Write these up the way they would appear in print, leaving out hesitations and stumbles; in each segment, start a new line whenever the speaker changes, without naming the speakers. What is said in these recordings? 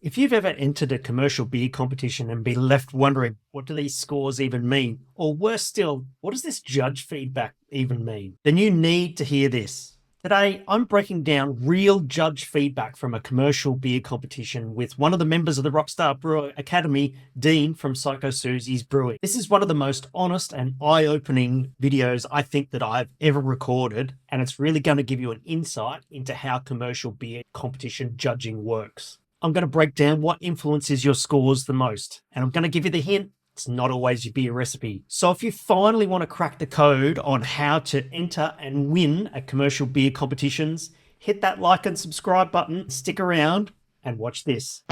If you've ever entered a commercial beer competition and been left wondering, what do these scores even mean? Or worse still, what does this judge feedback even mean? Then you need to hear this. Today, I'm breaking down real judge feedback from a commercial beer competition with one of the members of the Rockstar Brewer Academy, Dean from Suzie's Brewing. This is one of the most honest and eye-opening videos I think that I've ever recorded, and it's really going to give you an insight into how commercial beer competition judging works. I'm going to break down what influences your scores the most, and I'm going to give you the hint. It's not always your beer recipe. So if you finally want to crack the code on how to enter and win at commercial beer competitions, hit that like and subscribe button, stick around and watch this.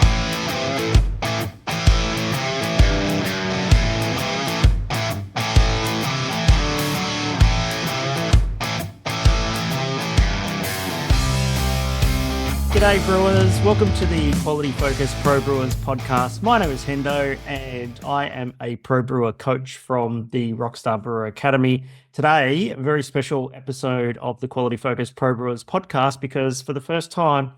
G'day brewers, welcome to the Quality Focused Pro Brewers podcast. My name is Hendo and I am a pro brewer coach from the Rockstar Brewer Academy. Today, a very special episode of the Quality Focused Pro Brewers podcast because for the first time,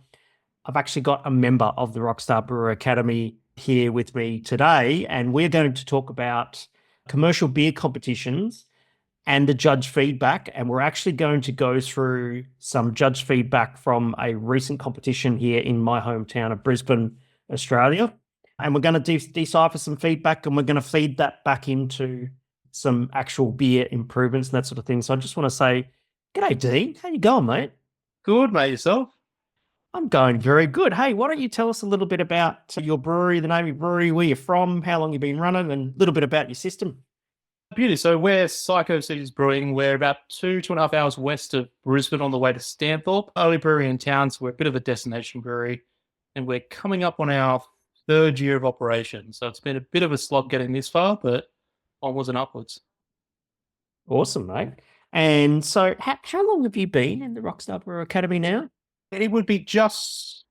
I've actually got a member of the Rockstar Brewer Academy here with me today, and we're going to talk about commercial beer competitions and the judge feedback. And we're actually going to go through some judge feedback from a recent competition here in my hometown of Brisbane, Australia. And we're going to decipher some feedback and we're going to feed that back into some actual beer improvements and that sort of thing. So I just want to say, g'day, Dean. How you going, mate?
Good, mate. Yourself?
I'm going very good. Hey, why don't you tell us a little bit about your brewery, the name of your brewery, where you're from, how long you've been running, and a little bit about your system.
Beauty. So we're Suzie Brewing. We're about 2.5 hours west of Brisbane on the way to Stanthorpe. Only brewery in town, so we're a bit of a destination brewery. And we're coming up on our third year of operation. So it's been a bit of a slog getting this far, but onwards and upwards.
Awesome, mate. And so how long have you been in the Rockstar Brewer Academy now?
It would be just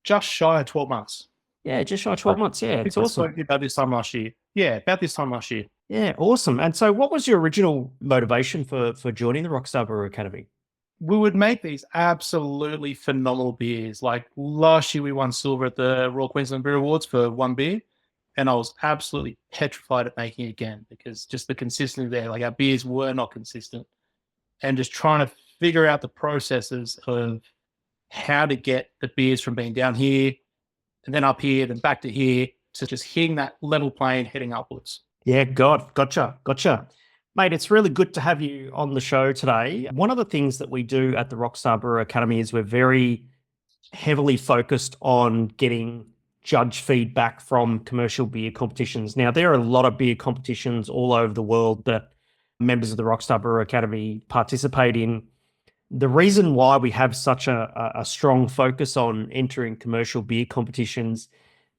shy of 12 months.
Yeah, just shy of 12 months. Yeah, it's awesome.
I spoke about this time last year. Yeah, about this time last year.
Yeah, awesome. And so what was your original motivation for joining the Rockstar Brewer Academy?
We would make these absolutely phenomenal beers. Like last year, we won silver at the Royal Queensland Beer Awards for one beer. And I was absolutely petrified at making it again because just the consistency there, like our beers were not consistent. And just trying to figure out the processes of how to get the beers from being down here and then up here, then back to here, to just hitting that level plane, heading upwards.
Yeah, gotcha. Mate, it's really good to have you on the show today. One of the things that we do at the Rockstar Brewer Academy is we're very heavily focused on getting judge feedback from commercial beer competitions. Now, there are a lot of beer competitions all over the world that members of the Rockstar Brewer Academy participate in. The reason why we have such a strong focus on entering commercial beer competitions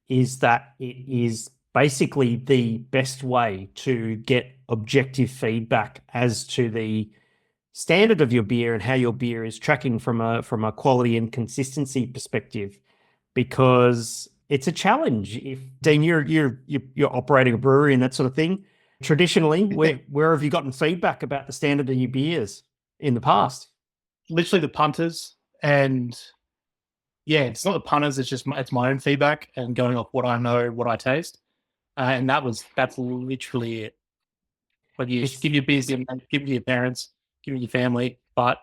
is that it is basically the best way to get objective feedback as to the standard of your beer and how your beer is tracking from a quality and consistency perspective, because it's a challenge. If Dean, you're operating a brewery and that sort of thing, traditionally, where have you gotten feedback about the standard of your beers in the past?
Literally the punters, and yeah, it's not the punters. It's my own feedback and going off what I know, what I taste. And that's literally it. But you give your beers, give it to your parents, give it to your family, but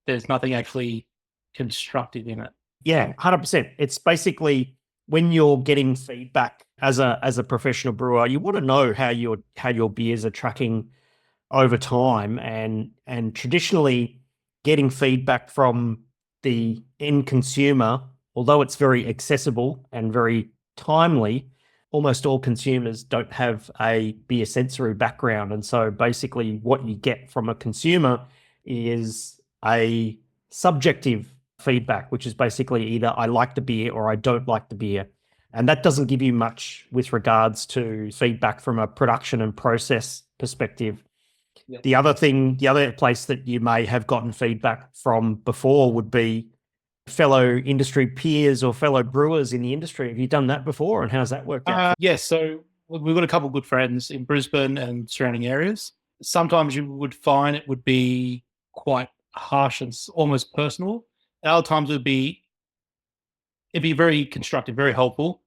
there's nothing actually constructive in it.
Yeah, 100%. It's basically when you're getting feedback as a professional brewer, you want to know how your beers are tracking over time, and traditionally getting feedback from the end consumer, although it's very accessible and very timely, almost all consumers don't have a beer sensory background. And so basically what you get from a consumer is a subjective feedback, which is basically either I like the beer or I don't like the beer. And that doesn't give you much with regards to feedback from a production and process perspective. Yeah. The other place that you may have gotten feedback from before would be fellow industry peers or fellow brewers in the industry. Have you done that before, and how's that worked out?
Yes. So we've got a couple of good friends in Brisbane and surrounding areas. Sometimes you would find it would be quite harsh and almost personal. At other times it'd be very constructive, very helpful.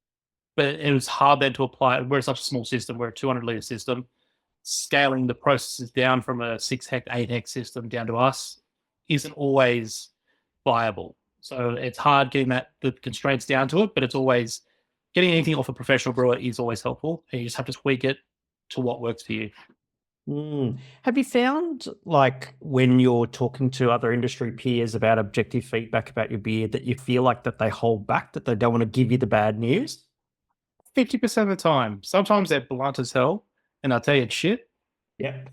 but it was hard then to apply it. We're such a small system. We're a 200-liter system. Scaling the processes down from a 6-hect, 8-hect system down to us isn't always viable. So it's hard getting the constraints down to it, but it's always getting anything off a professional brewer is always helpful. And you just have to tweak it to what works for you.
Have you found, like, when you're talking to other industry peers about objective feedback about your beer, that you feel like that they hold back, that they don't want to give you the bad news?
50% of the time. Sometimes they're blunt as hell, and I'll tell you it's shit.
Yeah.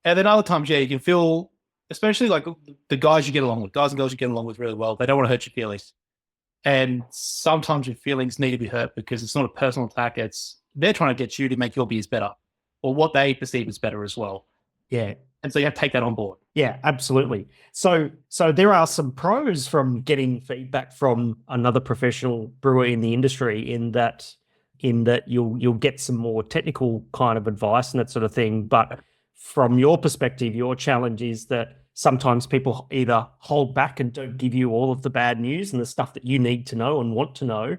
And then other times, yeah, you can feel, especially like the guys you get along with, guys and girls you get along with really well, they don't want to hurt your feelings. And sometimes your feelings need to be hurt because it's not a personal attack. They're trying to get you to make your beers better or what they perceive as better as well.
Yeah.
And so you have to take that on board.
Yeah, absolutely. So there are some pros from getting feedback from another professional brewer in the industry in that you'll get some more technical kind of advice and that sort of thing. But from your perspective, your challenge is that sometimes people either hold back and don't give you all of the bad news and the stuff that you need to know and want to know,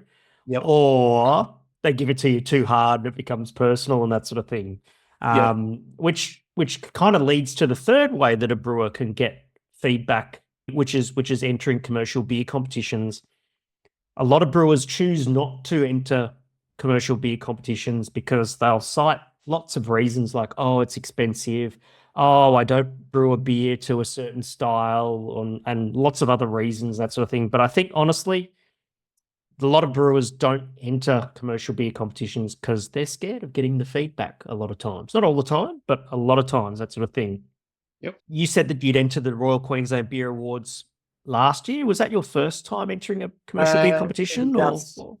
or they give it to you too hard and it becomes personal and that sort of thing. Which kind of leads to the third way that a brewer can get feedback, which is entering commercial beer competitions. A lot of brewers choose not to enter commercial beer competitions because they'll cite lots of reasons like, oh, it's expensive. Oh, I don't brew a beer to a certain style, and lots of other reasons, that sort of thing. But I think, honestly, a lot of brewers don't enter commercial beer competitions because they're scared of getting the feedback a lot of times. Not all the time, but a lot of times, that sort of thing.
Yep.
You said that you'd entered the Royal Queensland Beer Awards last year. Was that your first time entering a commercial beer competition?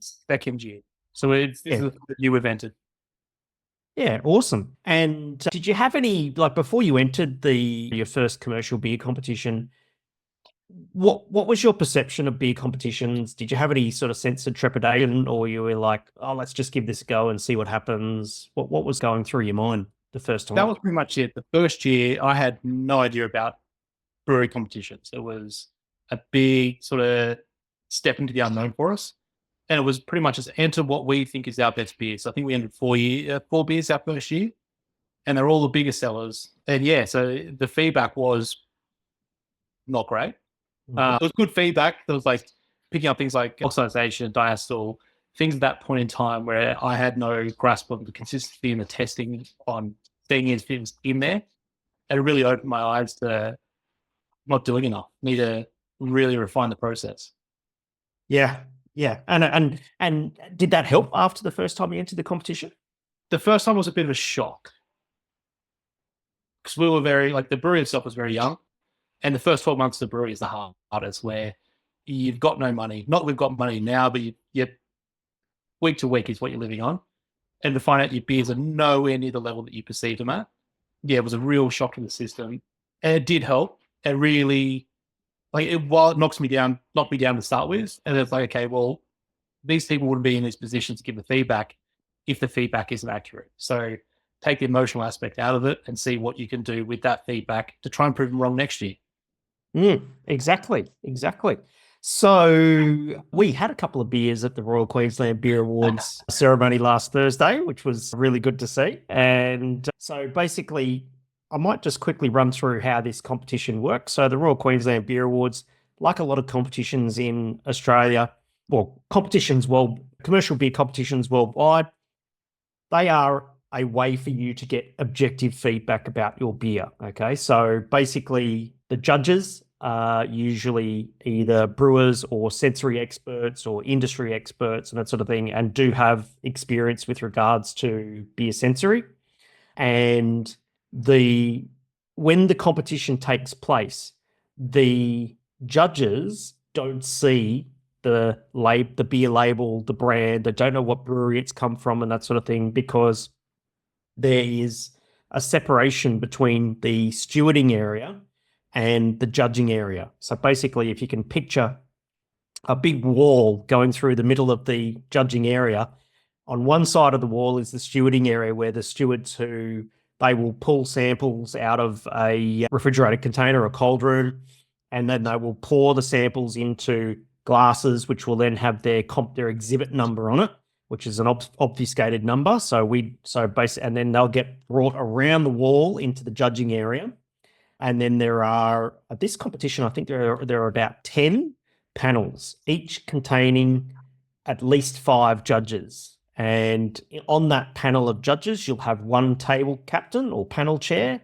Second year. So this is a new event.
Yeah, awesome. And did you have any, like, before you entered your first commercial beer competition, what was your perception of beer competitions? Did you have any sort of sense of trepidation, or you were like, oh, let's just give this a go and see what happens? What was going through your mind the first time?
That was pretty much it. The first year, I had no idea about brewery competitions. It was a big sort of step into the unknown for us. And it was pretty much just enter what we think is our best beer. So I think we entered 4 beers our first year, and they're all the biggest sellers. And yeah, so the feedback was not great. It was good feedback. There was like picking up things like oxidization, diacetyl, things at that point in time where I had no grasp of the consistency and the testing on seeing if it was in there. And it really opened my eyes to not doing enough. Need to really refine the process.
Yeah. Yeah. And did that help after the first time you entered the competition?
The first time was a bit of a shock because we were the brewery itself was very young. And the first 12 months of the brewery is the hardest, where you've got no money. Not that we've got money now, but you week to week is what you're living on. And to find out your beers are nowhere near the level that you perceived them at. Yeah, it was a real shock to the system. And it did help. It really, while it knocked me down to start with. And it's like, okay, well, these people wouldn't be in these positions to give the feedback if the feedback isn't accurate. So take the emotional aspect out of it and see what you can do with that feedback to try and prove them wrong next year.
Exactly. So we had a couple of beers at the Royal Queensland Beer Awards ceremony last Thursday, which was really good to see. And so basically, I might just quickly run through how this competition works. So the Royal Queensland Beer Awards, like a lot of competitions in Australia, commercial beer competitions worldwide, they are a way for you to get objective feedback about your beer. Okay, so basically the judges are usually either brewers or sensory experts or industry experts and that sort of thing, and do have experience with regards to beer sensory. And when the competition takes place, the judges don't see the beer label, the brand. They don't know what brewery it's come from and that sort of thing, because there is a separation between the stewarding area and the judging area. So basically, if you can picture a big wall going through the middle of the judging area, on one side of the wall is the stewarding area, where the stewards they will pull samples out of a refrigerated container or cold room, and then they will pour the samples into glasses, which will then have their exhibit number on it. which is an obfuscated number. And then they'll get brought around the wall into the judging area. And then there are, at this competition, I think there are about 10 panels, each containing at least 5 judges. And on that panel of judges, you'll have one table captain or panel chair.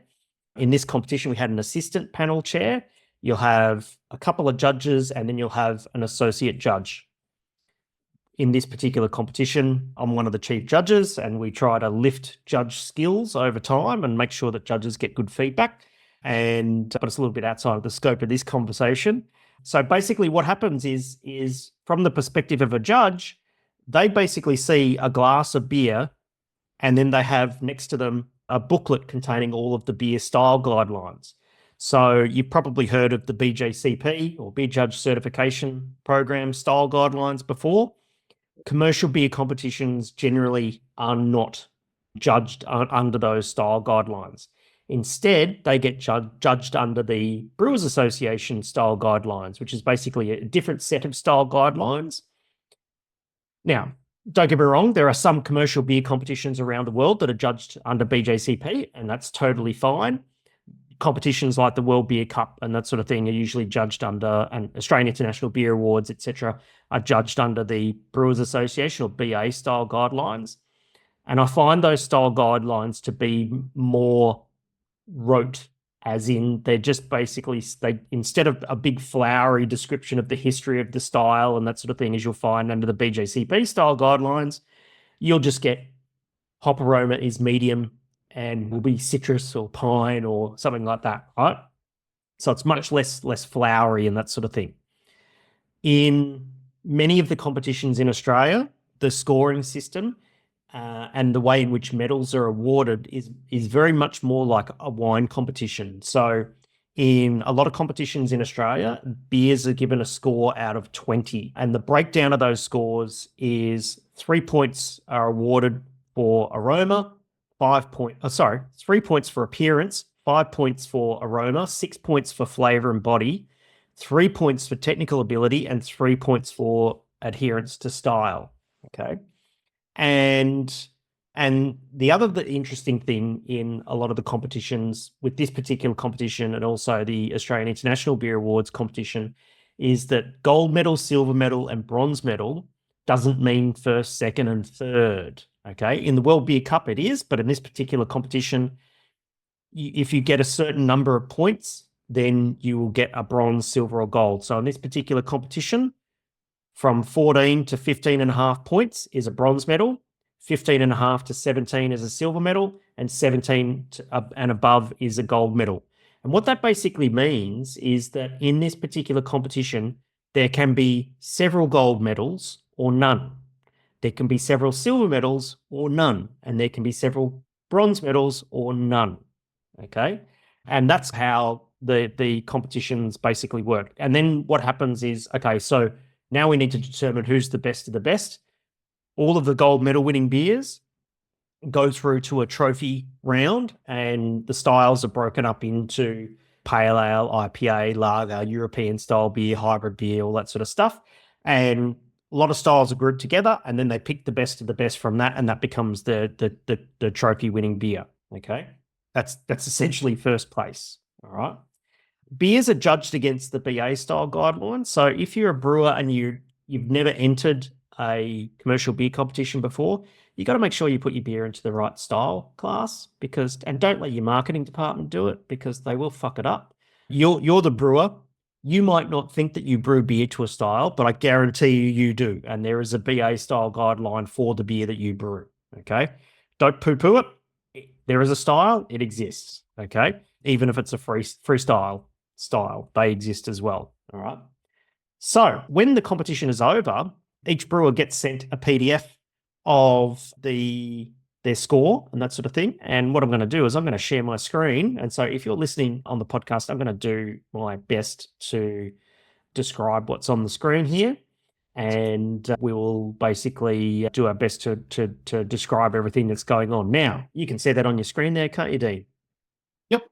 In this competition, we had an assistant panel chair. You'll have a couple of judges, and then you'll have an associate judge. In this particular competition, I'm one of the chief judges, and we try to lift judge skills over time and make sure that judges get good feedback. But it's a little bit outside of the scope of this conversation. So basically what happens is from the perspective of a judge, they basically see a glass of beer, and then they have next to them a booklet containing all of the beer style guidelines. So you've probably heard of the BJCP or Beer Judge Certification Program style guidelines before. Commercial beer competitions generally are not judged under those style guidelines. Instead, they get judged under the Brewers Association style guidelines, which is basically a different set of style guidelines. Now, don't get me wrong, there are some commercial beer competitions around the world that are judged under BJCP, and that's totally fine. Competitions like the World Beer Cup and that sort of thing are usually judged under, and Australian International Beer Awards, etc., are judged under the Brewers Association or BA style guidelines. And I find those style guidelines to be more rote, as in they're just basically, instead of a big flowery description of the history of the style and that sort of thing as you'll find under the BJCP style guidelines, you'll just get hop aroma is medium and will be citrus or pine or something like that, right? So it's much less flowery and that sort of thing. In many of the competitions in Australia, the scoring system and the way in which medals are awarded is very much more like a wine competition. So in a lot of competitions in Australia, beers are given a score out of 20. And the breakdown of those scores is 3 points are awarded for aroma, 3 points for appearance, 5 points for aroma, 6 points for flavor and body, 3 points for technical ability, and 3 points for adherence to style. Okay. And the interesting thing in a lot of the competitions with this particular competition and also the Australian International Beer Awards competition is that gold medal, silver medal, and bronze medal doesn't mean first, second, and third. Okay. In the World Beer Cup, it is, but in this particular competition, if you get a certain number of points, then you will get a bronze, silver, or gold. So in this particular competition, from 14 to 15.5 points is a bronze medal, 15.5 to 17 is a silver medal, and 17 and above is a gold medal. And what that basically means is that in this particular competition, there can be several gold medals or none. There can be several silver medals or none. And there can be several bronze medals or none. Okay? And that's how the competitions basically work. And then what happens is, okay, so now we need to determine who's the best of the best. All of the gold medal winning beers go through to a trophy round, and the styles are broken up into pale ale, IPA, lager, European style beer, hybrid beer, all that sort of stuff. And a lot of styles are grouped together, and then they pick the best of the best from that, and that becomes the trophy winning beer. Okay, that's essentially first place. All right. Beers are judged against the BA style guidelines. So if you're a brewer and you've never entered a commercial beer competition before, you got to make sure you put your beer into the right style class, and don't let your marketing department do it, because they will fuck it up. You're the brewer. You might not think that you brew beer to a style, but I guarantee you do. And there is a BA style guideline for the beer that you brew. Okay. Don't poo-poo it. There is a style. It exists. Okay. Even if it's a freestyle style, they exist as well. All right. So when the competition is over, each brewer gets sent a PDF of their score and that sort of thing. And what I'm going to do is I'm going to share my screen. And so if you're listening on the podcast, I'm going to do my best to describe what's on the screen here. And we will basically do our best to describe everything that's going on. Now, you can see that on your screen there, can't you, Dean?
Yep.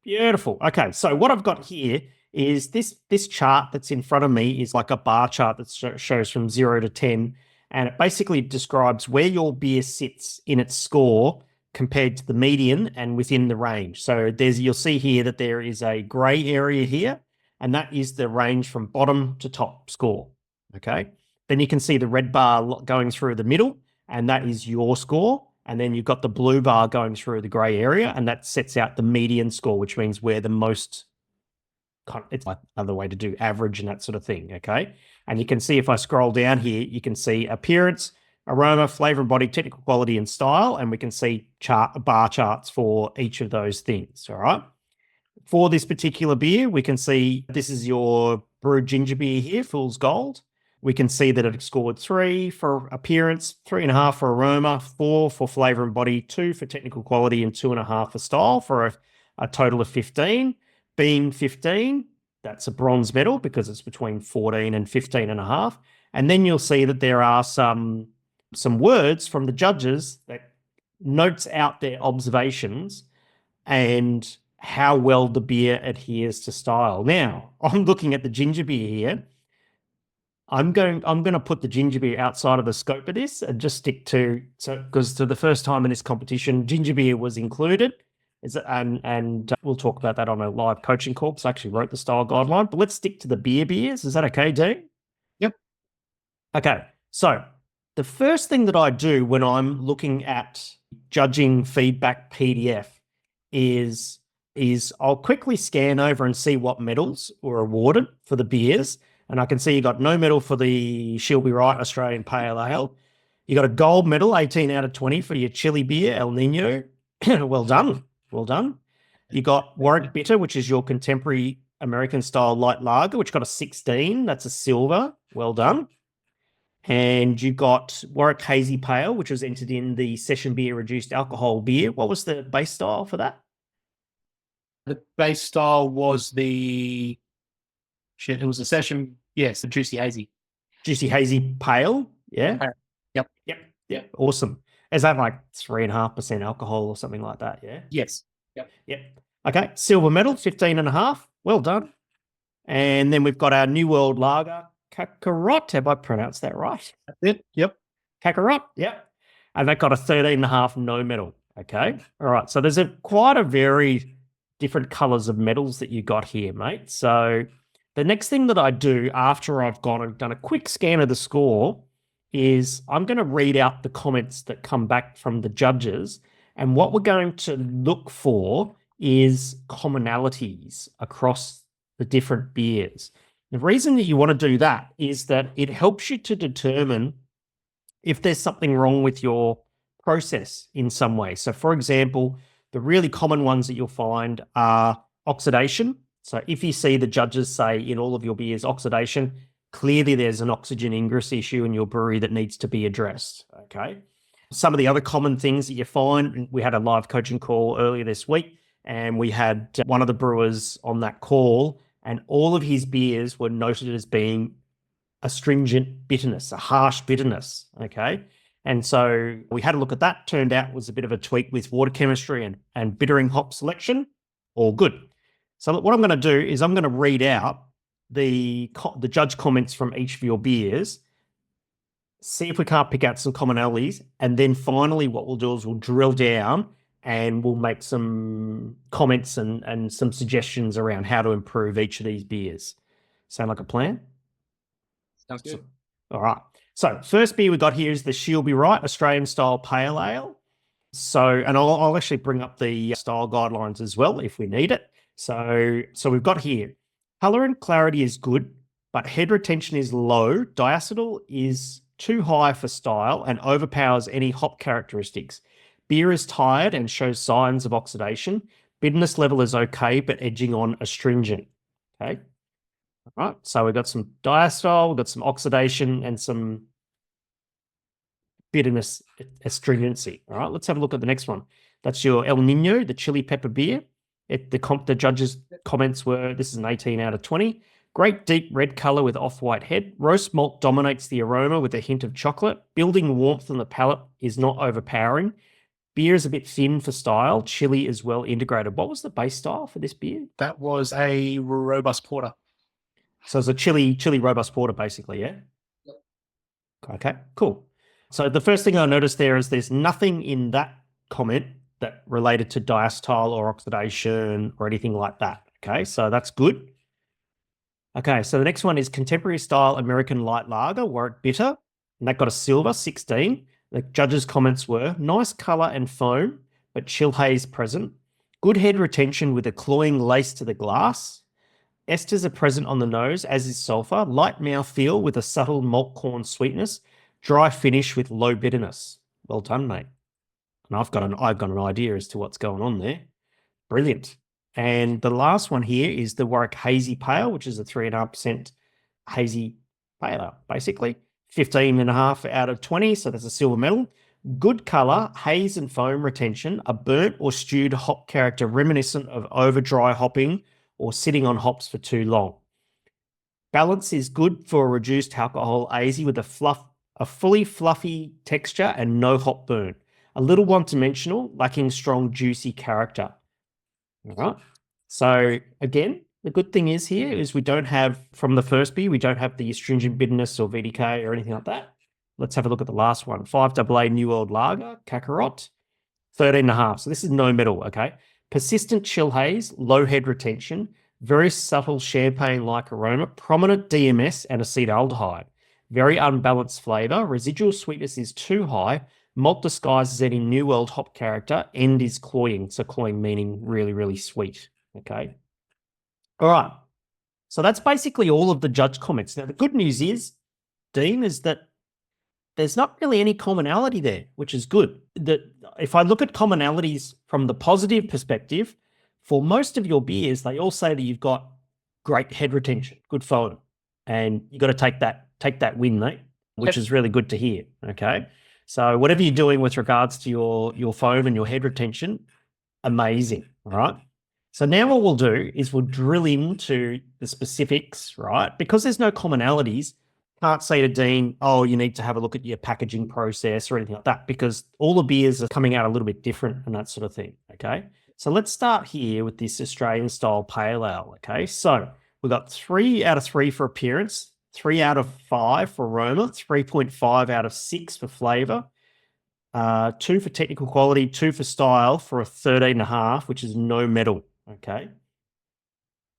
Beautiful. Okay, so what I've got here is this chart that's in front of me is like a bar chart that shows from 0 to 10. And it basically describes where your beer sits in its score compared to the median and within the range. So you'll see here that there is a gray area here, and that is the range from bottom to top score. Okay. Then you can see the red bar going through the middle, and that is your score. And then you've got the blue bar going through the gray area, and that sets out the median score, which means where the most, it's another way to do average and that sort of thing. Okay. And you can see if I scroll down here, you can see appearance, aroma, flavor and body, technical quality and style. And we can see bar charts for each of those things. All right. For this particular beer, we can see this is your brewed ginger beer here, Fool's Gold. We can see that it scored 3 for appearance, 3.5 for aroma, 4 for flavor and body, 2 for technical quality, and 2.5 for style for a total of 15. Being 15, that's a bronze medal because it's between 14 and 15.5. And then you'll see that there are some words from the judges that notes out their observations and how well the beer adheres to style. Now, I'm looking at the ginger beer here. I'm going to put the ginger beer outside of the scope of this and just stick to, because to the first time in this competition, ginger beer was included. And we'll talk about that on a live coaching call because I actually wrote the style guideline. But let's stick to the beers. Is that okay, Dean?
Yep.
Okay. So the first thing that I do when I'm looking at judging feedback PDF is I'll quickly scan over and see what medals were awarded for the beers. And I can see you got no medal for the Chilli Right Australian Pale Ale. You got a gold medal, 18 out of 20 for your Chilli beer, El Nino. Well done. Well done. You got Warwick Bitter, which is your contemporary American style light lager, which got a 16. That's a silver. Well done. And you got Warwick Hazy Pale, which was entered in the session beer reduced alcohol beer. What was the base style for that?
The base style was it was a session, yes, the Juicy Hazy.
Juicy Hazy Pale, yeah?
Yep.
Awesome. Is that like 3.5% alcohol or something like that, yeah?
Yes.
Yep. Okay, silver medal, 15.5. Well done. And then we've got our New World Lager, Kakarot. Have I pronounced that right?
That's it. Yep.
Kakarot, yep. And that got a 13.5 no medal. Okay. All right. So there's quite a very different colors of medals that you got here, mate. So the next thing that I do after I've gone and done a quick scan of the score is I'm going to read out the comments that come back from the judges. And what we're going to look for is commonalities across the different beers. The reason that you want to do that is that it helps you to determine if there's something wrong with your process in some way. So, for example, the really common ones that you'll find are oxidation. So if you see the judges say in all of your beers oxidation, clearly there's an oxygen ingress issue in your brewery that needs to be addressed, okay? Some of the other common things that you find, we had a live coaching call earlier this week, and we had one of the brewers on that call, and all of his beers were noted as being astringent bitterness, a harsh bitterness, okay? And so we had a look at that. Turned out it was a bit of a tweak with water chemistry and bittering hop selection. All good. So what I'm going to do is I'm going to read out the judge comments from each of your beers, see if we can't pick out some commonalities, and then finally what we'll do is we'll drill down and we'll make some comments and some suggestions around how to improve each of these beers. Sound like a plan?
Sounds good.
All right. So first beer we got here is the Chilli Right Australian Style Pale Ale. So, and I'll actually bring up the style guidelines as well if we need it. So we've got here, color and clarity is good, but head retention is low. Diacetyl is too high for style and overpowers any hop characteristics. Beer is tired and shows signs of oxidation. Bitterness level is okay, but edging on astringent. Okay. All right. So we've got some diacetyl, we've got some oxidation and some bitterness, astringency. All right. Let's have a look at the next one. That's your El Nino, the chili pepper beer. The judges' comments were, this is an 18 out of 20. Great deep red color with off-white head. Roast malt dominates the aroma with a hint of chocolate. Building warmth on the palate is not overpowering. Beer is a bit thin for style. Chili is well integrated. What was the base style for this beer?
That was a robust porter.
So it's a chili robust porter, basically, yeah?
Yep.
Okay, cool. So the first thing I noticed there is there's nothing in that comment that related to diacetyl or oxidation or anything like that. Okay, so that's good. Okay, so the next one is contemporary style American light lager, Warwick bitter, and that got a silver, 16. The judges' comments were nice color and foam, but chill haze present. Good head retention with a cloying lace to the glass. Esters are present on the nose, as is sulfur. Light mouthfeel with a subtle malt corn sweetness. Dry finish with low bitterness. Well done, mate. And I've got an idea as to what's going on there. Brilliant. And the last one here is the Warwick Hazy Pale, which is a 3.5% hazy pale ale, basically. 15.5 out of 20, so that's a silver medal. Good color, haze and foam retention, a burnt or stewed hop character reminiscent of over dry hopping or sitting on hops for too long. Balance is good for a reduced alcohol hazy with a fully fluffy texture and no hop burn. A little one-dimensional, lacking strong juicy character. All right. So again, the good thing is here is we don't have, from the first beer, we don't have the astringent bitterness or VDK or anything like that. Let's have a look at the last one. 5AA New World Lager, Kakarot, 13.5. So this is no metal, okay? Persistent chill haze, low head retention, very subtle champagne-like aroma, prominent DMS and acetaldehyde. Very unbalanced flavor. Residual sweetness is too high. Malt disguises any New World hop character. End is cloying. So cloying meaning really, really sweet. Okay. All right. So that's basically all of the judge comments. Now, the good news is, Dean, is that there's not really any commonality there, which is good. That if I look at commonalities from the positive perspective, for most of your beers, they all say that you've got great head retention, good foam, and you got to take that win, mate, which is really good to hear. Okay. So whatever you're doing with regards to your foam and your head retention, amazing. All right. So now what we'll do is we'll drill into the specifics, right? Because there's no commonalities, can't say to Dean, oh, you need to have a look at your packaging process or anything like that, because all the beers are coming out a little bit different and that sort of thing. Okay. So let's start here with this Australian style pale ale. Okay. So we've got 3 out of 3 for appearance, 3 out of 5 for aroma, 3.5 out of 6 for flavor, 2 for technical quality, 2 for style for a 13.5, which is no metal. Okay.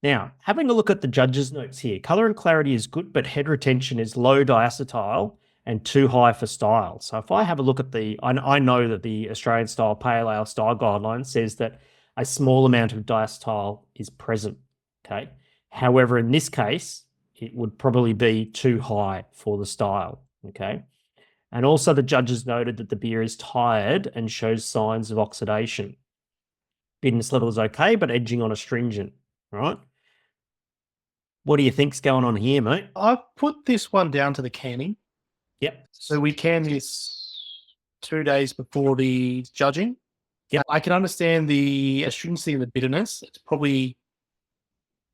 Now, having a look at the judges' notes here, color and clarity is good, but head retention is low diacetyl and too high for style. So if I have a look at I know that the Australian style pale ale style guideline says that a small amount of diacetyl is present. Okay. However, in this case, it would probably be too high for the style. Okay. And also the judges noted that the beer is tired and shows signs of oxidation. Bitterness level is okay, but edging on astringent, right? What do you think's going on here, mate?
I've put this one down to the canning.
Yep.
So we canned this 2 days before the judging.
Yep.
I can understand the astringency and the bitterness. It's probably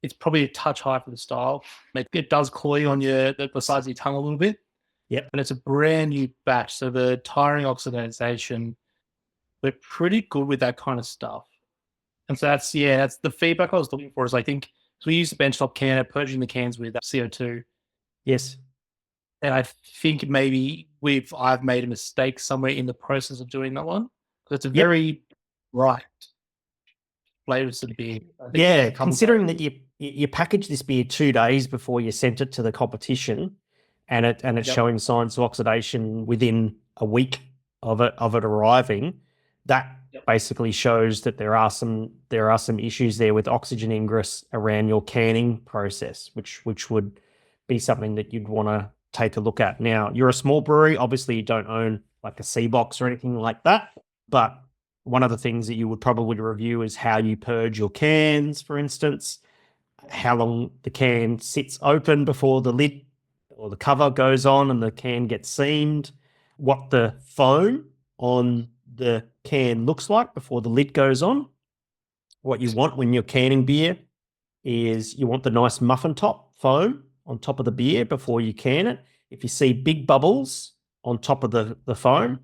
a touch high for the style. It does cloy on the sides of your tongue a little bit.
Yep.
And it's a brand new batch. So the tiring oxidization, we're pretty good with that kind of stuff. And so that's the feedback I was looking for. Is I think so we use the benchtop canner, purging the cans with CO2.
Yes.
And I think maybe I've made a mistake somewhere in the process of doing that one. Because it's a very bright flavors to the beer.
Yeah, considering that you packaged this beer 2 days before you sent it to the competition, and it's showing signs of oxidation within a week of it arriving, that basically shows that there are some issues there with oxygen ingress around your canning process, which would be something that you'd want to take a look at. Now, you're a small brewery, obviously you don't own like a C box or anything like that, but one of the things that you would probably review is how you purge your cans, for instance, how long the can sits open before the lid or the cover goes on and the can gets seamed, what the foam on the can looks like before the lid goes on. What you want when you're canning beer is you want the nice muffin top foam on top of the beer before you can it. If you see big bubbles on top of the foam,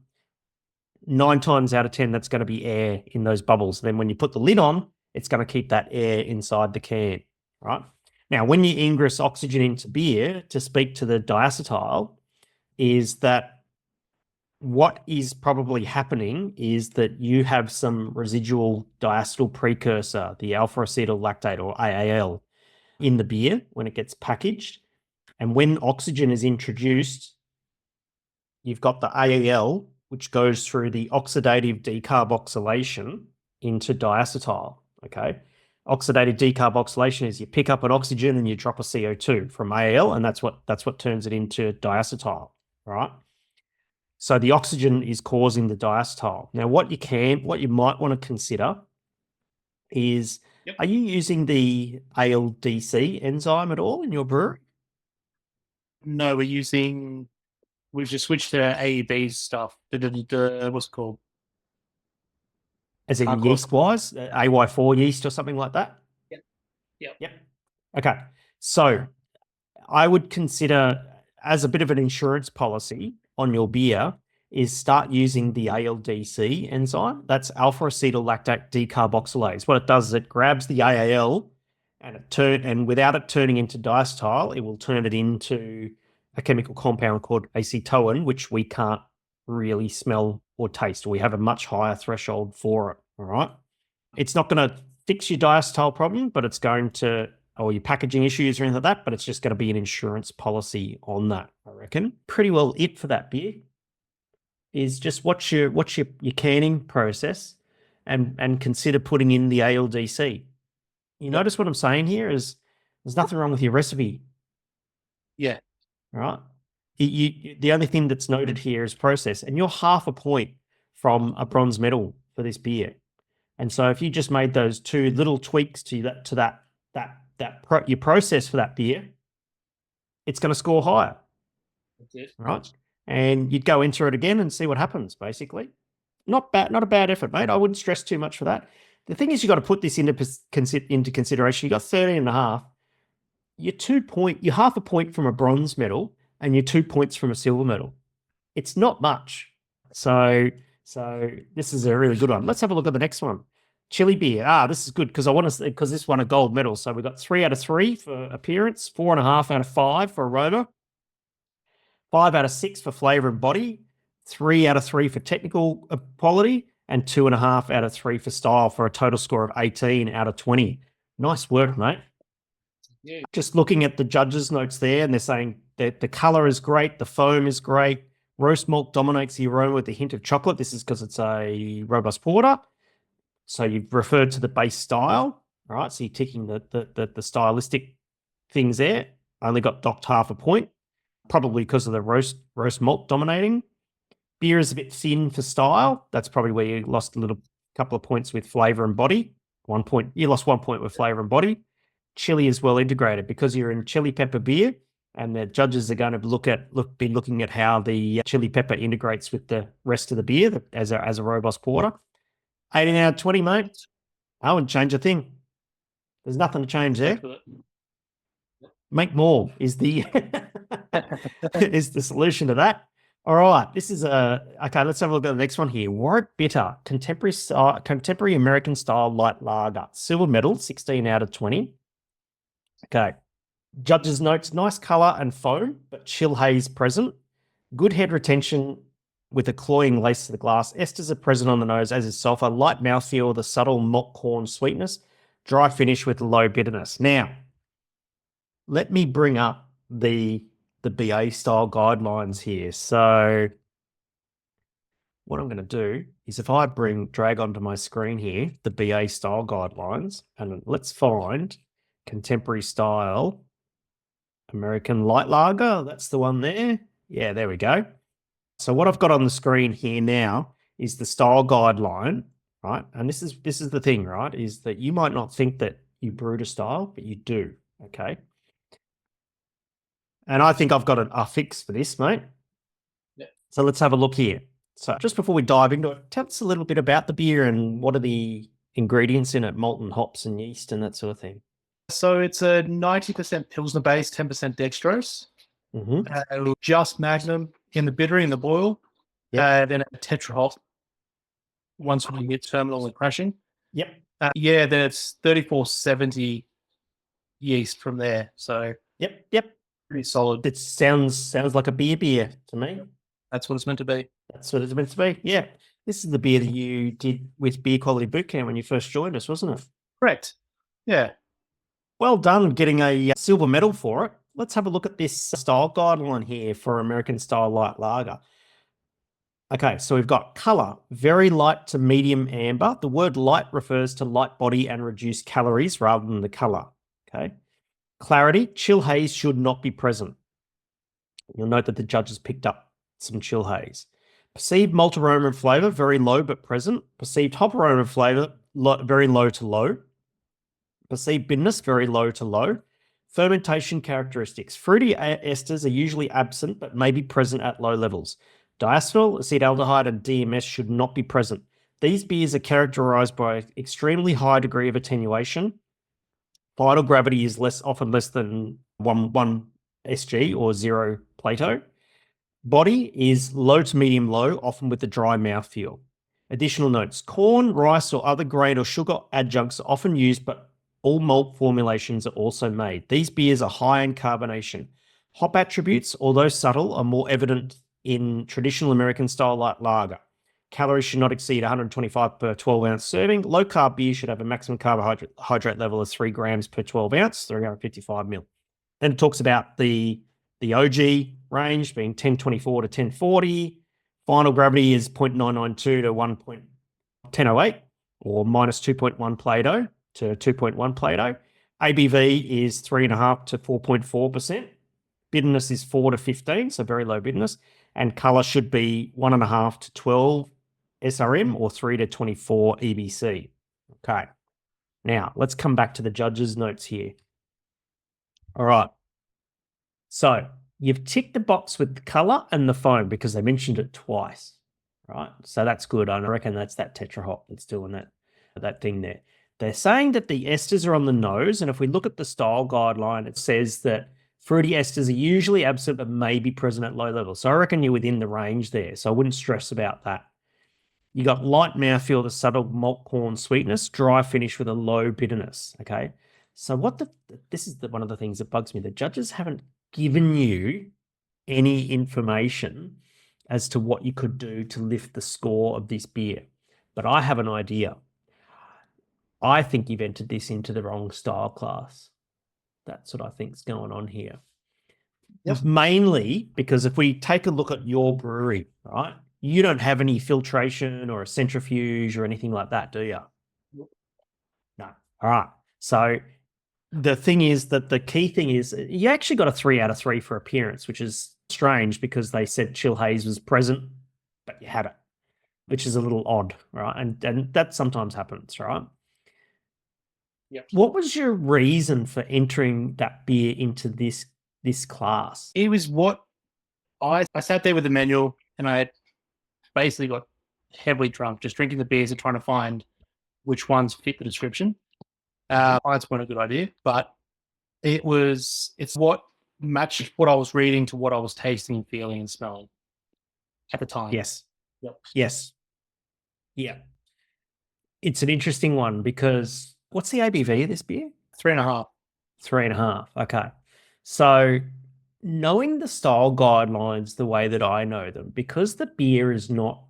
9 times out of 10, that's going to be air in those bubbles. Then when you put the lid on, it's going to keep that air inside the can, right? Now, when you ingress oxygen into beer to speak to the diacetyl, is that what is probably happening is that you have some residual diacetyl precursor, the alpha acetyl lactate or AAL, in the beer when it gets packaged. And when oxygen is introduced, you've got the AAL, which goes through the oxidative decarboxylation into diacetyl. Okay. Oxidative decarboxylation is you pick up an oxygen and you drop a CO2 from AAL, and that's what turns it into diacetyl, right? So the oxygen is causing the diacetyl. Now, what you might want to consider is, are you using the ALDC enzyme at all in your brewery?
No, we've just switched to AEB stuff. What's it called?
As in yeast-wise, AY4 yeast or something like that? Yep. Okay. So I would consider, as a bit of an insurance policy on your beer, is start using the ALDC enzyme. That's alpha acetyl lactate decarboxylase. What it does is it grabs the AAL and without it turning into diacetyl, it will turn it into a chemical compound called acetoin, which we can't really smell or taste. We have a much higher threshold for it. All right. It's not going to fix your diacetyl problem, but it's going to, or your packaging issues or anything like that, but it's just going to be an insurance policy on that, I reckon. Pretty well it for that beer is just watch your canning process and consider putting in the ALDC. You notice what I'm saying here is there's nothing wrong with your recipe.
Yeah.
All right. The only thing that's noted here is process, and you're half a point from a bronze medal for this beer. And so if you just made those two little tweaks to your process for that beer, it's going to score higher.
That's it.
Right. And you'd go enter it again and see what happens, basically. Not a bad effort, mate. I wouldn't stress too much for that. The thing is, you got to put this into consideration. You got 13.5. You're half a point from a bronze medal and you're 2 points from a silver medal. It's not much. So this is a really good one. Let's have a look at the next one. Chilli beer. This is good because this won a gold medal. So we got 3 out of 3 for appearance, 4.5 out of 5 for aroma, 5 out of 6 for flavor and body, 3 out of 3 for technical quality, and 2.5 out of 3 for style, for a total score of 18 out of 20. Nice work, mate. Yeah. Just looking at the judges' notes there, and they're saying that the color is great, the foam is great, roast malt dominates the aroma with a hint of chocolate. This is because it's a robust porter. So you've referred to the base style, right? So you're ticking the stylistic things there. Only got docked half a point, probably because of the roast malt dominating. Beer is a bit thin for style. That's probably where you lost a couple of points with flavor and body. 1 point. You lost 1 point with flavor and body. Chili is well integrated because you're in chili pepper beer, and the judges are going to be looking at how the chili pepper integrates with the rest of the beer as a robust porter. 18 out of 20, mate. I wouldn't change a thing. There's nothing to change there. Make more is the is the solution to that. All right, this is okay. Let's have a look at the next one here. Warwick Bitter, contemporary American style light lager, silver medal, 16 out of 20. Okay, judges' notes: nice color and foam, but chill haze present. Good head retention with a cloying lace to the glass. Esters are present on the nose, as is sulfur. Light mouthfeel, the subtle malt corn sweetness. Dry finish with low bitterness. Now, let me bring up the BA style guidelines here. So what I'm going to do is, if I drag onto my screen here, the BA style guidelines, and let's find contemporary style American light lager. That's the one there. Yeah, there we go. So what I've got on the screen here now is the style guideline, right? And this is the thing, right? Is that you might not think that you brew to style, but you do, okay? And I think I've got a fix for this, mate. Yeah. So let's have a look here. So just before we dive into it, tell us a little bit about the beer and what are the ingredients in it, molten hops and yeast and that sort of thing.
So it's a 90% Pilsner base, 10% dextrose. Mm-hmm. Just Magnum in the bittering in the boil. Yep. Then a Tetra hop once we hit terminal and crashing.
Yep.
Then it's 3470 yeast from there. So
Yep.
Pretty solid.
It sounds like a beer to me.
That's what it's meant to be.
That's what it's meant to be. Yeah. This is the beer that you did with Beer Quality Bootcamp when you first joined us, wasn't it?
Correct. Yeah.
Well done getting a silver medal for it. Let's have a look at this style guideline here for American style light lager. Okay, so we've got color, very light to medium amber. The word light refers to light body and reduced calories rather than the color. Okay. Clarity, chill haze should not be present. You'll note that the judges picked up some chill haze. Perceived malt aroma and flavor, very low but present. Perceived hop aroma and flavor, very low to low. Perceived bitterness, very low to low. Fermentation characteristics. Fruity esters are usually absent but may be present at low levels. Diacetyl, acetaldehyde, and DMS should not be present. These beers are characterized by extremely high degree of attenuation. Final gravity is often less than 1 SG or 0 Plato. Body is low to medium low, often with a dry mouthfeel. Additional notes. Corn, rice, or other grain or sugar adjuncts are often used, but all malt formulations are also made. These beers are high in carbonation. Hop attributes, although subtle, are more evident in traditional American style light lager. Calories should not exceed 125 per 12-ounce serving. Low-carb beer should have a maximum carbohydrate level of 3 grams per 12 ounce, 355 mil. Then it talks about the OG range being 1024 to 1040. Final gravity is 0.992 to 1.1008 or minus 2.1 Plato to 2.1 Plato. ABV is 3.5 to 4.4%. Bitterness is 4 to 15, so very low bitterness. And color should be 1.5 to 12 SRM or 3 to 24 EBC. Okay. Now, let's come back to the judges' notes here. All right. So you've ticked the box with the color and the foam because they mentioned it twice, right? So that's good. I reckon that's that Tetra hop that's doing that thing there. They're saying that the esters are on the nose, and if we look at the style guideline, it says that fruity esters are usually absent but may be present at low levels. So I reckon you're within the range there, so I wouldn't stress about that. You got light mouthfeel, the subtle malt corn sweetness, dry finish with a low bitterness, okay? So this is one of the things that bugs me. The judges haven't given you any information as to what you could do to lift the score of this beer, but I have an idea. I think you've entered this into the wrong style class. That's what I think is going on here. Yep. Mainly because if we take a look at your brewery, right, you don't have any filtration or a centrifuge or anything like that, do you? No. All right. So the thing is that the key thing is you actually got a 3 out of 3 for appearance, which is strange because they said chill haze was present, but you had it, which is a little odd, right? And that sometimes happens, right?
Yep.
What was your reason for entering that beer into this class?
It was what I sat there with the manual and I had basically got heavily drunk, just drinking the beers and trying to find which ones fit the description. That's not a good idea, but it's what matched what I was reading to what I was tasting and feeling and smelling at the time.
Yes.
Yep.
Yes. Yeah. It's an interesting one because what's the ABV of this beer?
3.5.
3.5. Okay. So knowing the style guidelines the way that I know them, because the beer is not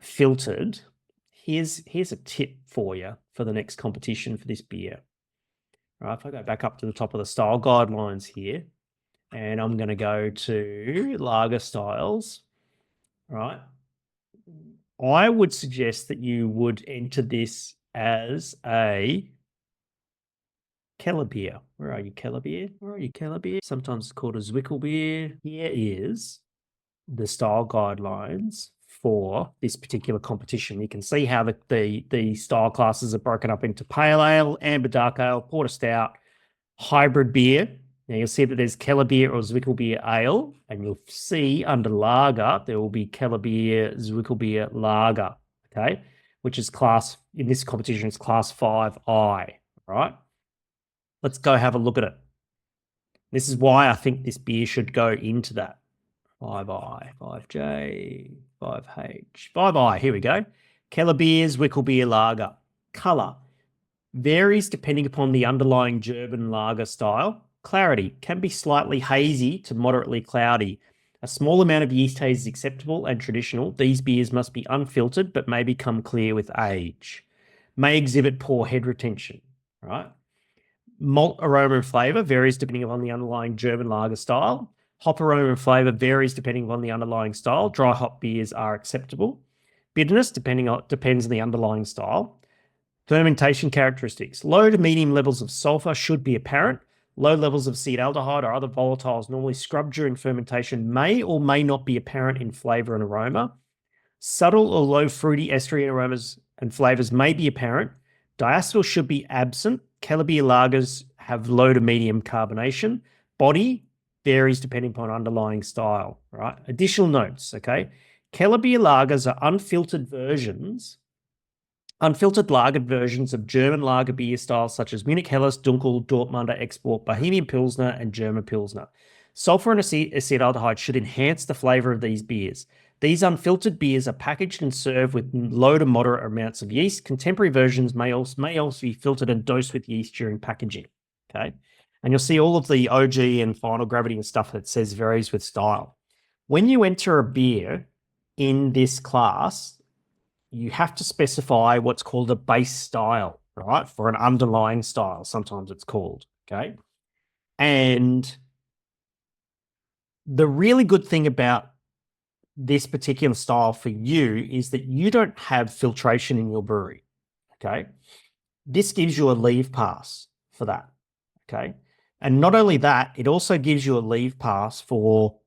filtered, here's a tip for you for the next competition for this beer. All right, if I go back up to the top of the style guidelines here, and I'm going to go to lager styles, right? I would suggest that you would enter this as a Kellerbier. Where are you, Kellerbier? Where are you, Kellerbier? Sometimes it's called a Zwickelbier. Here is the style guidelines for this particular competition. You can see how the style classes are broken up into pale ale, amber dark ale, porter stout, hybrid beer. Now you'll see that there's Kellerbier or Zwickelbier ale, and you'll see under lager there will be Kellerbier, Zwickelbier lager, okay, which is class, in this competition, it's class 5I, right? Let's go have a look at it. This is why I think this beer should go into that. 5I, 5J, 5H, 5I, here we go. Kellerbier, Zwickelbier lager. Color varies depending upon the underlying German lager style. Clarity can be slightly hazy to moderately cloudy. A small amount of yeast haze is acceptable and traditional. These beers must be unfiltered but may become clear with age. May exhibit poor head retention, right? Malt aroma and flavour varies depending on the underlying German lager style. Hop aroma and flavour varies depending on the underlying style. Dry hop beers are acceptable. Bitterness depends on the underlying style. Fermentation characteristics. Low to medium levels of sulfur should be apparent. Low levels of acetaldehyde or other volatiles normally scrubbed during fermentation may or may not be apparent in flavour and aroma. Subtle or low fruity estery aromas and flavours may be apparent. Diacetyl should be absent. Kellerbier lagers have low to medium carbonation. Body varies depending upon underlying style, right? Additional notes, okay? Kellerbier lagers are unfiltered lagered versions of German lager beer styles such as Munich Helles, Dunkel, Dortmunder Export, Bohemian Pilsner, and German Pilsner. Sulfur and acetaldehyde should enhance the flavour of these beers. These unfiltered beers are packaged and served with low to moderate amounts of yeast. Contemporary versions may also be filtered and dosed with yeast during packaging. Okay, and you'll see all of the OG and final gravity and stuff that says varies with style. When you enter a beer in this class, you have to specify what's called a base style, right? For an underlying style, sometimes it's called. Okay, and the really good thing about this particular style for you is that you don't have filtration in your brewery, okay? This gives you a leave pass for that, okay? And not only that, it also gives you a leave pass for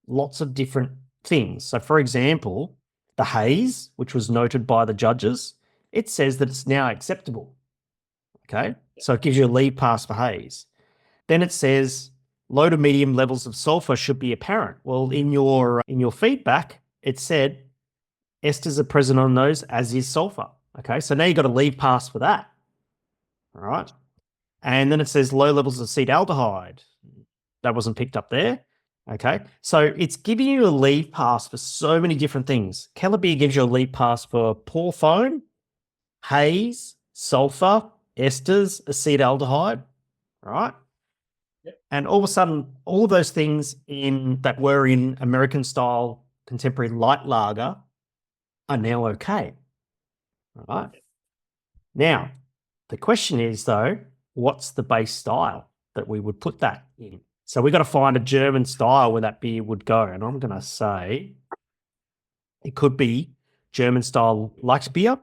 lots of different things. So for example, the haze, which was noted by the judges, it says that it's now acceptable, okay? So it gives you a leave pass for haze. Then it says low to medium levels of sulfur should be apparent. Well, in your feedback, it said esters are present on those, as is sulfur. Okay, so now you've got a leave pass for that. All right. And then it says low levels of acetaldehyde. That wasn't picked up there. Okay, so it's giving you a leave pass for so many different things. Kellerbier gives you a leave pass for pour foam, haze, sulfur, esters, acetaldehyde. All right. And all of a sudden, all of those things that were in American style contemporary light lager are now okay. All right. Now, the question is though, what's the base style that we would put that in? So we've got to find a German style where that beer would go. And I'm going to say it could be German style light beer.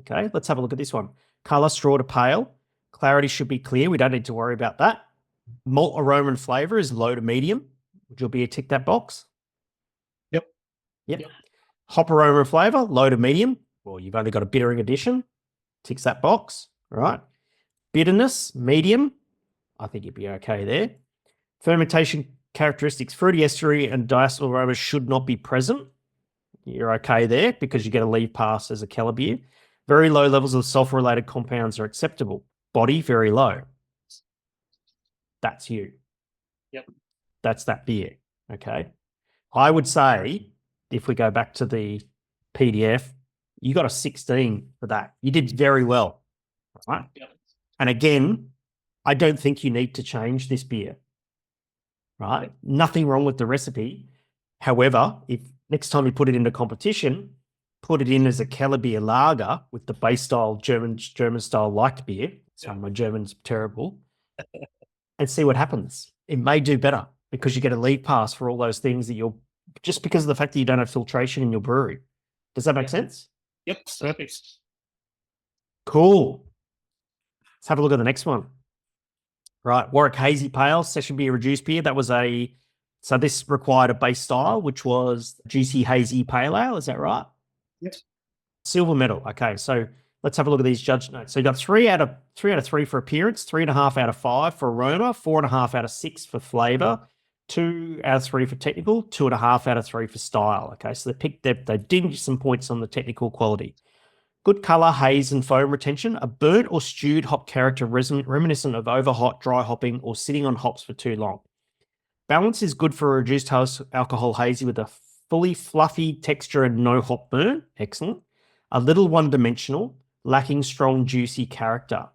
Okay, let's have a look at this one. Color straw to pale. Clarity should be clear. We don't need to worry about that. Malt aroma and flavour is low to medium. Would your beer tick that box?
Yep.
Hop aroma and flavour, low to medium. Well, you've only got a bittering addition. Ticks that box. All right. Bitterness, medium. I think you'd be okay there. Fermentation characteristics, fruity estery and diacetyl aromas should not be present. You're okay there because you get a leave pass as a Kellerbier. Very low levels of sulfur-related compounds are acceptable. Body, very low. That's you.
Yep.
That's that beer. Okay. I would say, if we go back to the PDF, you got a 16 for that. You did very well. Right?
Yep.
And again, I don't think you need to change this beer. Right? Nothing wrong with the recipe. However, if next time you put it into competition, put it in as a Kellerbier lager with the base style German style light beer. Sorry, my German's terrible. And see what happens. It may do better because you get a lead pass for all those things that you're just because of the fact that you don't have filtration in your brewery. Does that make sense?
Yep. Perfect.
Cool. Let's have a look at the next one. Right. Warwick Hazy Pale, session beer, reduced beer. So this required a base style, which was juicy hazy pale ale. Is that right?
Yep.
Silver medal. Okay. So let's have a look at these judge notes. So you got 3 out of 3 for appearance, 3.5 out of 5 for aroma, 4.5 out of 6 for flavor, 2 out of 3 for technical, 2.5 out of 3 for style. Okay, so they dinged some points on the technical quality. Good color, haze, and foam retention. A burnt or stewed hop character reminiscent of overhot, dry hopping, or sitting on hops for too long. Balance is good for a reduced alcohol hazy with a fully fluffy texture and no hop burn. Excellent. A little one-dimensional, lacking strong, juicy character.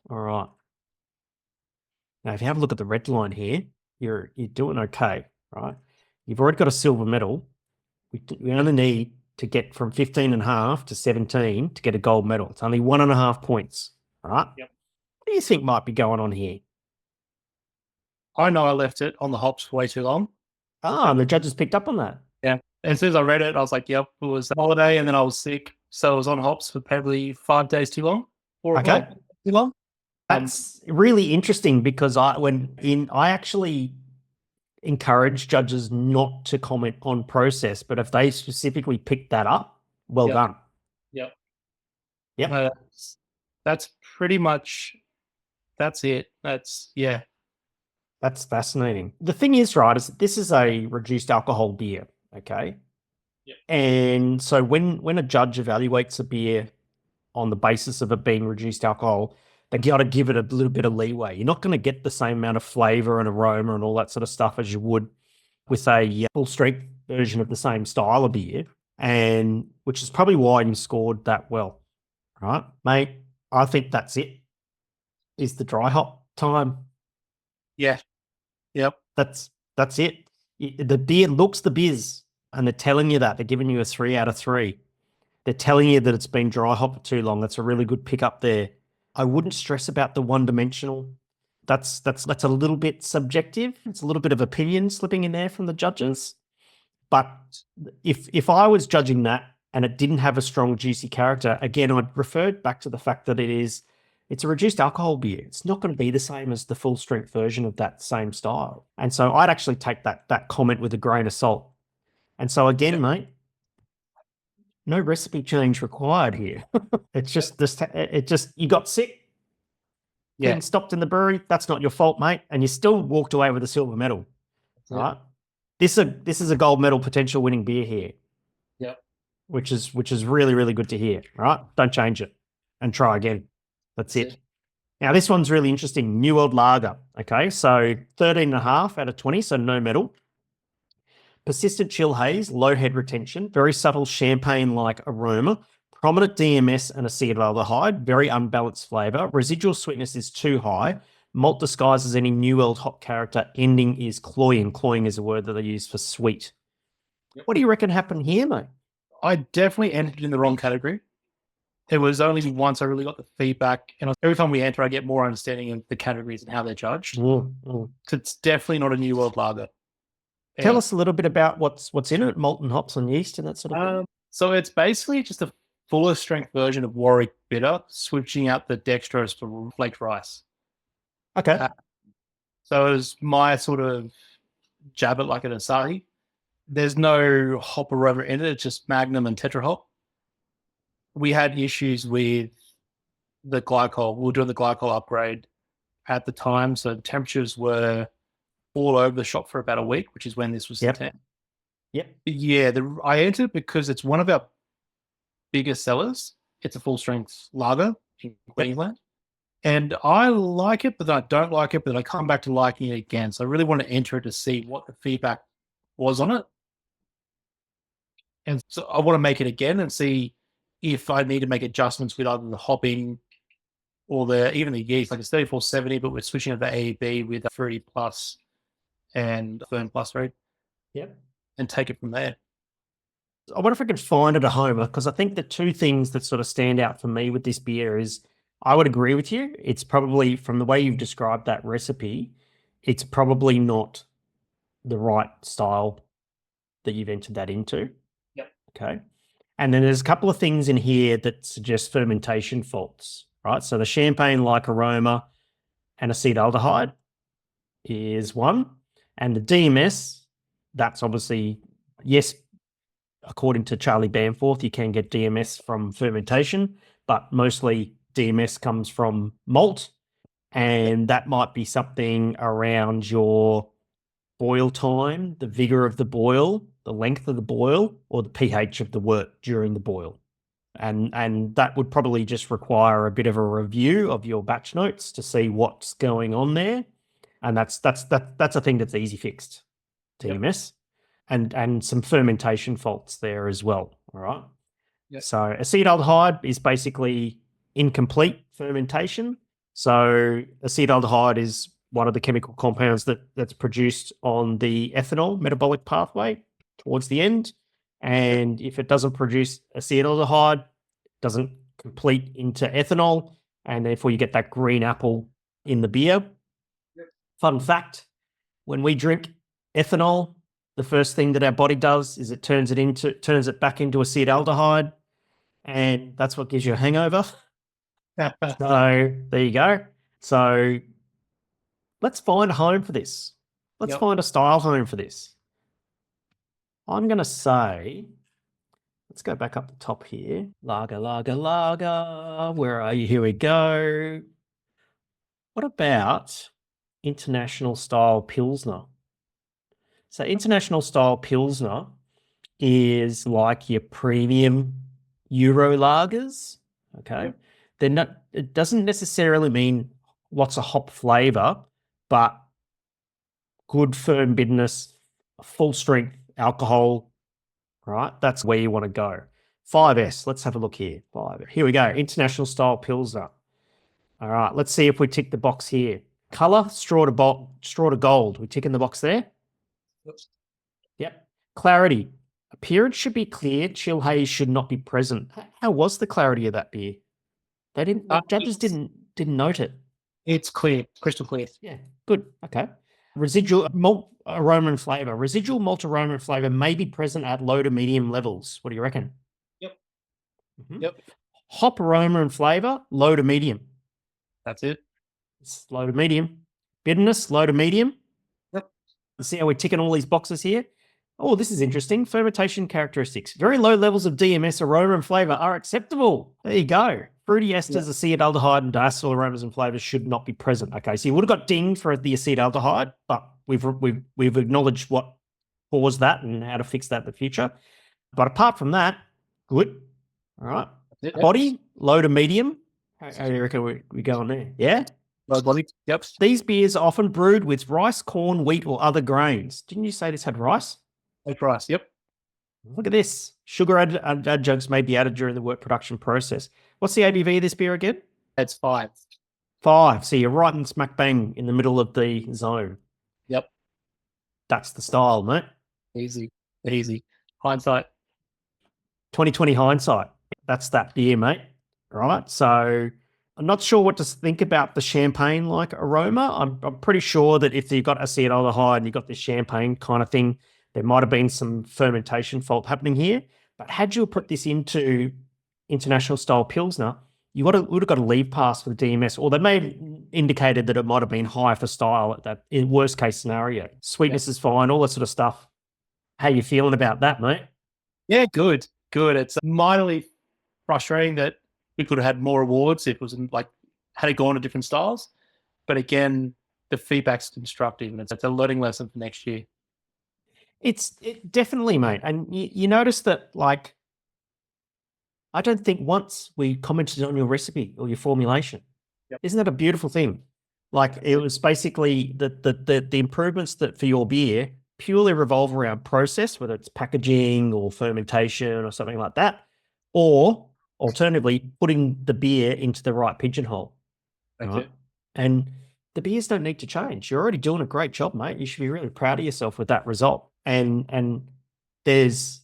All right. Now, if you have a look at the red line here, you're doing okay, right? You've already got a silver medal. We only need to get from 15.5 to 17 to get a gold medal. It's only 1.5 points, right?
Yep.
What do you think might be going on here?
I know I left it on the hops for way too long.
And the judges picked up on that.
Yeah. And as soon as I read it, I was like, yep, it was a holiday and then I was sick. So I was on hops for probably 5 days too long.
Okay.
Too long.
That's really interesting because I actually encourage judges not to comment on process, but if they specifically pick that up, well done.
Yep.
Yep.
That's pretty much, that's it. That's
fascinating. The thing is, right, is that this is a reduced alcohol beer, okay?
Yep.
And so when a judge evaluates a beer on the basis of it being reduced alcohol, they got to give it a little bit of leeway. You're not going to get the same amount of flavor and aroma and all that sort of stuff as you would with a full strength version of the same style of beer, and which is probably why you scored that well, right, mate? I think that's it. Is the dry hop time?
Yeah. Yep.
That's it. The beer looks the biz, and they're telling you that. They're giving you a 3 out of 3. They're telling you that it's been dry hop for too long. That's a really good pick up there. I wouldn't stress about the one-dimensional. That's a little bit subjective. It's a little bit of opinion slipping in there from the judges. But if I was judging that and it didn't have a strong juicy character, again, I'd refer back to the fact that it's a reduced alcohol beer. It's not going to be the same as the full strength version of that same style. And so I'd actually take that comment with a grain of salt. And so again, mate, no recipe change required here. It's just this. It just you got sick. Getting stopped in the brewery. That's not your fault, mate. And you still walked away with a silver medal. Right. This is a gold medal potential winning beer here.
Yep.
Which is really, really good to hear. Right. Don't change it and try again. That's it. Now this one's really interesting. New World Lager. Okay, so 13.5 out of 20, so no medal. Persistent chill haze, low head retention, very subtle champagne-like aroma, prominent DMS and acetaldehyde, very unbalanced flavour. Residual sweetness is too high. Malt disguises any New World hop character. Ending is cloying. Cloying is a word that they use for sweet. What do you reckon happened here, mate?
I definitely entered in the wrong category. It was only once I really got the feedback, and every time we enter, I get more understanding of the categories and how they're judged. So it's definitely not a New World Lager.
Tell us a little bit about what's in it, molten hops and yeast and that sort of thing.
So it's basically just a fuller strength version of Warwick bitter, switching out the dextrose for flaked rice.
Okay.
So it was my sort of jab at like an Asahi. There's no hop aroma in it. It's just Magnum and Tetra hop. We had issues with the glycol. We were doing the glycol upgrade at the time. So the temperatures were all over the shop for about a week, which is when this was the 10.
Yep.
Yeah, I entered because it's one of our biggest sellers. It's a full strength lager in Queensland. And I like it, but then I don't like it, but then I come back to liking it again. So I really want to enter it to see what the feedback was on it. And so I want to make it again and see if I need to make adjustments with either the hopping or even the yeast. Like it's 3470, but we're switching to the AEB with a 30 plus and Fern plus, right?
Yep.
And take it from there.
I wonder if I could find it a homer, because I think the two things that sort of stand out for me with this beer is I would agree with you. It's probably, from the way you've described that recipe, it's probably not the right style that you've entered that into.
Yep.
Okay. And then there's a couple of things in here that suggest fermentation faults, right? So the champagne-like aroma and acetaldehyde is one. And the DMS, that's obviously, yes, according to Charlie Bamforth, you can get DMS from fermentation, but mostly DMS comes from malt, and that might be something around your boil time, the vigor of the boil, the length of the boil, or the pH of the wort during the boil. And that would probably just require a bit of a review of your batch notes to see what's going on there. And that's a thing that's easy fixed, DMS. Yep. And some fermentation faults there as well. All right.
Yep.
So acetaldehyde is basically incomplete fermentation. So acetaldehyde is one of the chemical compounds that's produced on the ethanol metabolic pathway towards the end. And if it doesn't produce acetaldehyde, doesn't complete into ethanol, and therefore you get that green apple in the beer. Fun fact, when we drink ethanol, the first thing that our body does is it turns it back into acetaldehyde, and that's what gives you a hangover. So there you go. So let's find a home for this. Let's find a style home for this. I'm going to say, let's go back up the top here. Lager, lager, lager. Where are you? Here we go. What about international style Pilsner? So international style Pilsner is like your premium Euro lagers. Okay. They're not, it doesn't necessarily mean lots of hop flavor, but good firm bitterness, full strength alcohol, right? That's where you want to go. 5S, let's have a look here. 5. Here we go, international style Pilsner. All right, let's see if we tick the box here. Color, straw to gold. We tick in the box there? Yep. Clarity, appearance should be clear. Chill haze should not be present. How was the clarity of that beer? They didn't. The judges didn't note it.
It's clear, crystal clear.
Yeah, good. Okay. Residual malt aroma and flavor. Residual malt aroma and flavor may be present at low to medium levels. What do you reckon?
Yep.
Yep. Hop aroma and flavor, low to medium.
That's it.
It's low to medium. Bitterness, low to medium.
Yep.
Let's see how we're ticking all these boxes here. Oh, this is interesting. Fermentation characteristics. Very low levels of DMS aroma and flavor are acceptable. There you go. Fruity esters, acetaldehyde, and diacetyl aromas and flavors should not be present. Okay, so you would have got dinged for the acetaldehyde, but we've acknowledged what caused that and how to fix that in the future. But apart from that, good. All right. Body, low to medium. How do you reckon we go on there? Yeah?
Low body. Yep.
These beers are often brewed with rice, corn, wheat, or other grains. Didn't you say this had rice?
Like rice, yep.
Look at this. Sugar adjuncts may be added during the wort production process. What's the ABV of this beer again?
It's 5.
5. So you're right in smack bang in the middle of the zone.
Yep.
That's the style, mate.
Easy. Hindsight.
2020 hindsight. That's that beer, mate. Right. So I'm not sure what to think about the champagne-like aroma. I'm pretty sure that if you've got acetaldehyde and you've got this champagne kind of thing, there might have been some fermentation fault happening here. But had you put this into international style Pilsner, you would have got a leave pass for the DMS, or they may have indicated that it might have been high for style at that in worst case scenario. Sweetness is fine, all that sort of stuff. How you feeling about that, mate?
Yeah, good. It's minorly frustrating that we could have had more awards if it was had it gone to different styles. But again, the feedback's constructive and it's a learning lesson for next year.
It definitely, mate. And you notice that, I don't think once we commented on your recipe or your formulation. Yep. Isn't that a beautiful thing? It was basically the improvements that for your beer purely revolve around process, whether it's packaging or fermentation or something like that, or alternatively, putting the beer into the right pigeonhole.
That's
right?
it.
And the beers don't need to change. You're already doing a great job, mate. You should be really proud of yourself with that result. And there's,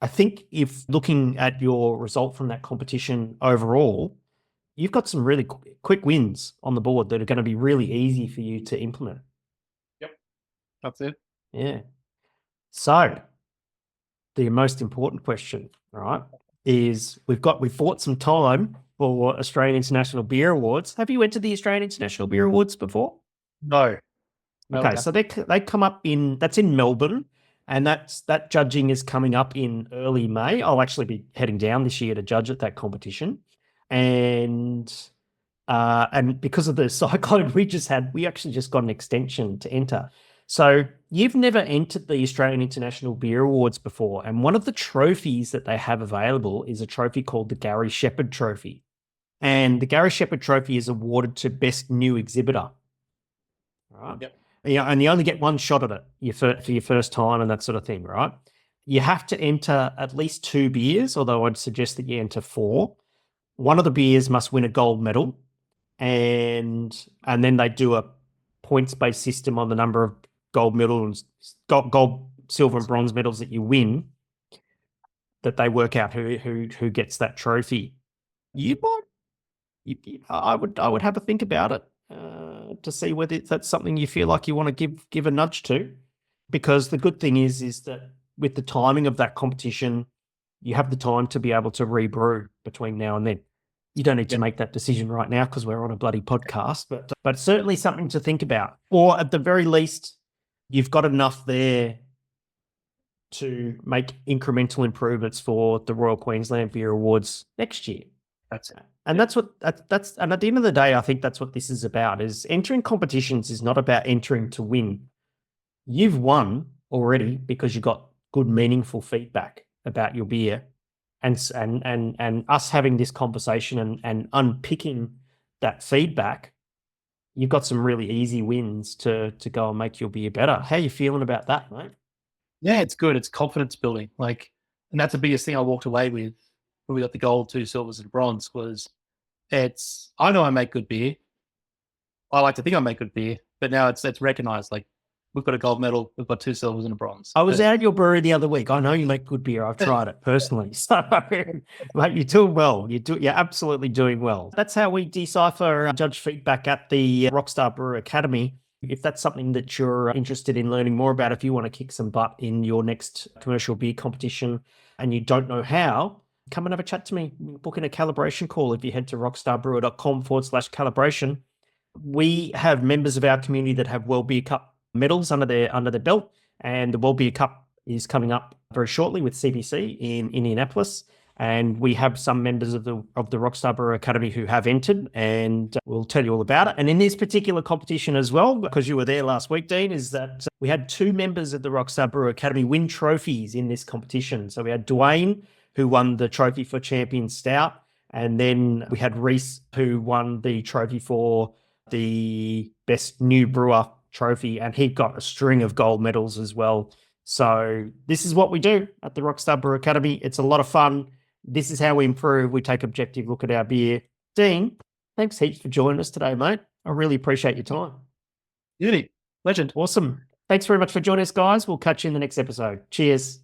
I think if looking at your result from that competition overall, you've got some really quick wins on the board that are going to be really easy for you to implement.
Yep. That's it.
Yeah. So the most important question, right, is we've bought some time for Australian International Beer Awards. Have you entered the Australian International Beer Awards before?
No.
Okay, so they come up that's in Melbourne, and that judging is coming up in early May. I'll actually be heading down this year to judge at that competition, and because of the cyclone we just had, we actually just got an extension to enter. So you've never entered the Australian International Beer Awards before, and one of the trophies that they have available is a trophy called the Gary Shepherd Trophy, and the Gary Shepherd Trophy is awarded to Best New Exhibitor. Right.
Yep.
And you only get one shot at it for your first time and that sort of thing, right? You have to enter at least 2 beers, although I'd suggest that you enter 4. One of the beers must win a gold medal, and then they do points-based system on the number of gold medals, gold, silver, and bronze medals that you win, that they work out who gets that trophy. I would have a think about it to see whether that's something you feel like you want to give a nudge to, because the good thing is that with the timing of that competition, you have the time to be able to rebrew between now and then. You don't need to make that decision right now because we're on a bloody podcast, but it's certainly something to think about. Or at the very least, you've got enough there to make incremental improvements for the Royal Queensland Beer Awards next year.
That's it.
And that's and at the end of the day, I think that's what this is about, is entering competitions is not about entering to win. You've won already because you got good, meaningful feedback about your beer, and us having this conversation and unpicking that feedback, you've got some really easy wins to go and make your beer better. How are you feeling about that, mate?
Yeah, it's good. It's confidence building. And that's the biggest thing I walked away with when we got the gold, 2 silvers, and bronze was I know I make good beer. I like to think I make good beer, but now it's recognized. Like, we've got a gold medal, we've got 2 silvers and a bronze.
I was out at your brewery the other week. I know you make good beer. I've tried it personally. So, mate, you're doing well. You're absolutely doing well. That's how we decipher judge feedback at the Rockstar Brewer Academy. If that's something that you're interested in learning more about, if you want to kick some butt in your next commercial beer competition and you don't know how, come and have a chat to me. Book in a calibration call if you head to rockstarbrewer.com/calibration. We have members of our community that have World Beer Cup medals under their belt, and the World Beer Cup is coming up very shortly with CBC in Indianapolis. And we have some members of the Rockstar Brewer Academy who have entered, and we'll tell you all about it. And in this particular competition as well, because you were there last week, Dean, is that we had 2 members of the Rockstar Brewer Academy win trophies in this competition. So we had Dwayne, who won the trophy for Champion Stout, and then we had Reese, who won the trophy for the Best New Brewer trophy, and he got a string of gold medals as well. So this is what we do at the Rockstar Brewer Academy. It's a lot of fun. This is how we improve. We take objective look at our beer. Dean, thanks heaps for joining us today, mate. I really appreciate your time.
Beauty. Legend.
Awesome. Thanks very much for joining us, guys. We'll catch you in the next episode. Cheers.